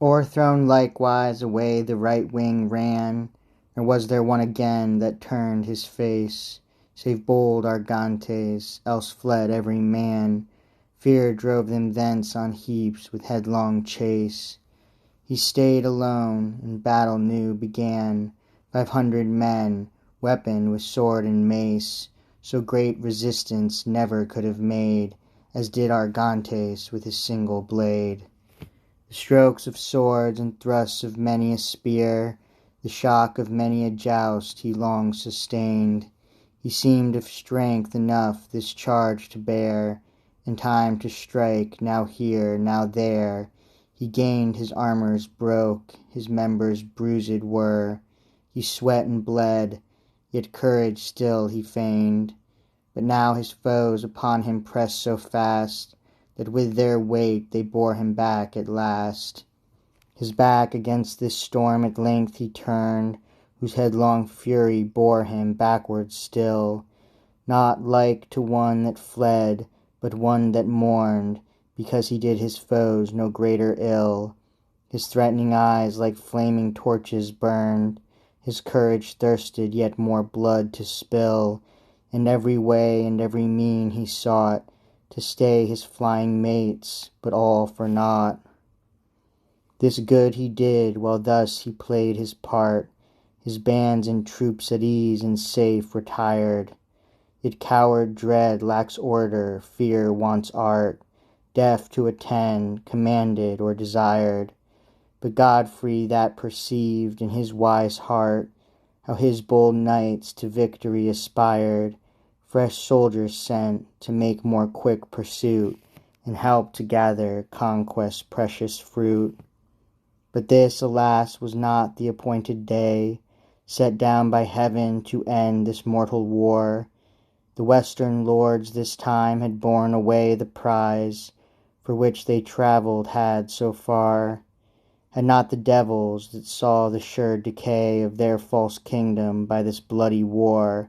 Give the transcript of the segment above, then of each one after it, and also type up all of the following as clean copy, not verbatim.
O'erthrown likewise away the right wing ran, nor was there one again that turned his face, save bold Argantes, else fled every man. Fear drove them thence on heaps with headlong chase. He stayed alone, and battle new began. 500 men, weaponed with sword and mace, so great resistance never could have made, as did Argantes with his single blade. The strokes of swords and thrusts of many a spear, the shock of many a joust he long sustained. He seemed of strength enough this charge to bear, in time to strike, now here, now there. He gained, his armors broke, his members bruised were. He sweat and bled, yet courage still he feigned. But now his foes upon him pressed so fast, that with their weight they bore him back at last. His back against this storm at length he turned, whose headlong fury bore him backward still, not like to one that fled, but one that mourned, because he did his foes no greater ill. His threatening eyes like flaming torches burned, his courage thirsted yet more blood to spill, and every way and every mean he sought to stay his flying mates, but all for naught. This good he did, while thus he played his part, his bands and troops at ease and safe retired. Yet coward dread lacks order, fear wants art, deaf to attend, commanded or desired. But Godfrey that perceived in his wise heart how his bold knights to victory aspired, fresh soldiers sent to make more quick pursuit, and help to gather conquest's precious fruit. But this, alas, was not the appointed day, set down by heaven to end this mortal war. The western lords this time had borne away the prize, for which they travelled had so far. Had not the devils, that saw the sure decay of their false kingdom by this bloody war,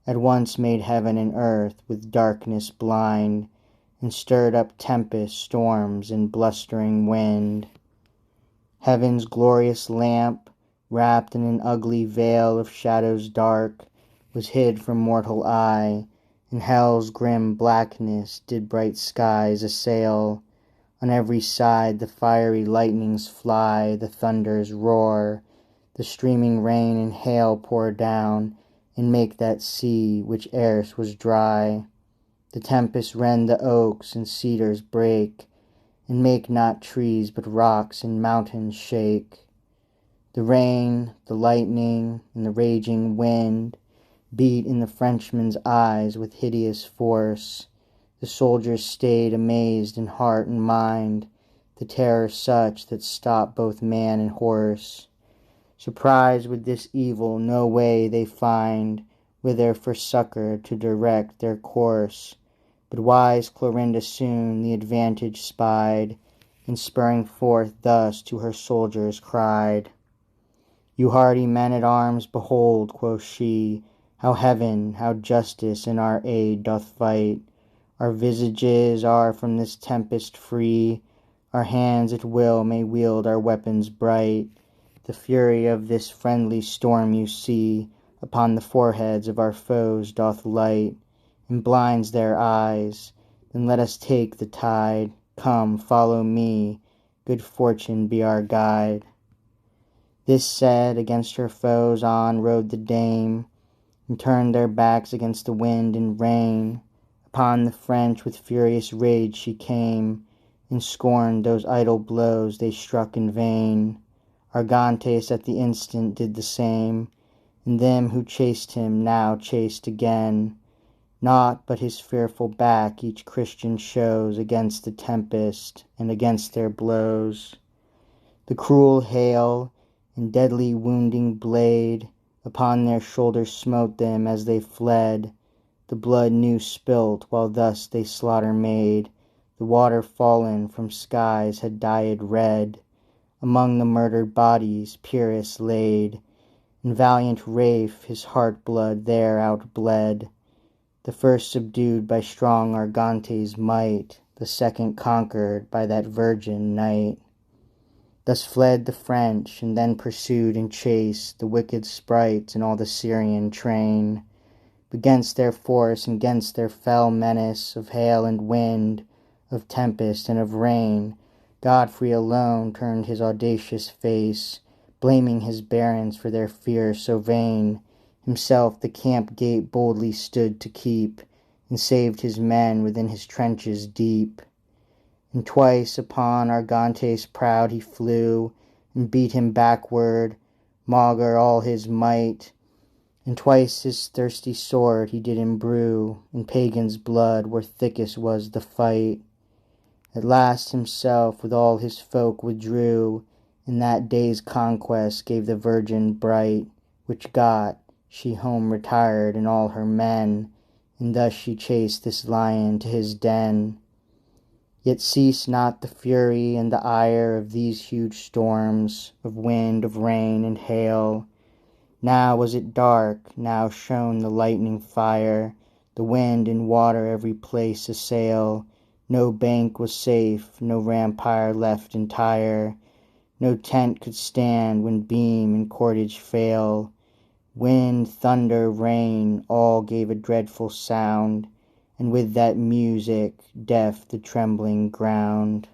at once made heaven and earth with darkness blind, and stirred up tempests, storms, and blustering wind. Heaven's glorious lamp, wrapped in an ugly veil of shadows dark, was hid from mortal eye, and hell's grim blackness did bright skies assail. On every side the fiery lightnings fly, the thunders roar, the streaming rain and hail pour down, and make that sea which erst was dry. The tempests rend the oaks and cedars break, and make not trees but rocks and mountains shake. The rain, the lightning, and the raging wind beat in the Frenchman's eyes with hideous force. The soldiers stayed amazed in heart and mind, the terror such that stopped both man and horse. Surprised with this evil, no way they find whither for succor to direct their course. But wise Clorinda soon the advantage spied, and spurring forth thus to her soldiers cried, "You hardy men-at-arms, behold," quoth she, "how heaven, how justice in our aid doth fight. Our visages are from this tempest free, our hands at will may wield our weapons bright. The fury of this friendly storm you see upon the foreheads of our foes doth light, and blinds their eyes. Then let us take the tide. Come, follow me, good fortune be our guide." This said, against her foes on rode the dame, and turned their backs against the wind and rain. Upon the French with furious rage she came, and scorned those idle blows they struck in vain. Argantes at the instant did the same, and them who chased him now chased again. Naught but his fearful back each Christian shows against the tempest and against their blows. The cruel hail and deadly wounding blade upon their shoulders smote them as they fled. The blood new spilt while thus they slaughter made, the water fallen from skies had dyed red. Among the murdered bodies Pyrrhus laid, and valiant Rafe his heart-blood there outbled. The first subdued by strong Argantes' might, the second conquered by that virgin night. Thus fled the French, and then pursued and chased the wicked sprites and all the Syrian train. Against their force and against their fell menace of hail and wind, of tempest and of rain, Godfrey alone turned his audacious face, blaming his barons for their fear so vain. Himself the camp gate boldly stood to keep, and saved his men within his trenches deep. And twice upon Argantes proud he flew, and beat him backward, maugre all his might. And twice his thirsty sword he did imbrue in pagans' blood where thickest was the fight. At last himself with all his folk withdrew, and that day's conquest gave the Virgin bright, which got, she home retired and all her men, and thus she chased this lion to his den. Yet ceased not the fury and the ire of these huge storms, of wind, of rain, and hail. Now was it dark, now shone the lightning fire, the wind and water every place assail. No bank was safe, no rampire left entire, no tent could stand when beam and cordage fail. Wind, thunder, rain, all gave a dreadful sound, and with that music deaf the trembling ground.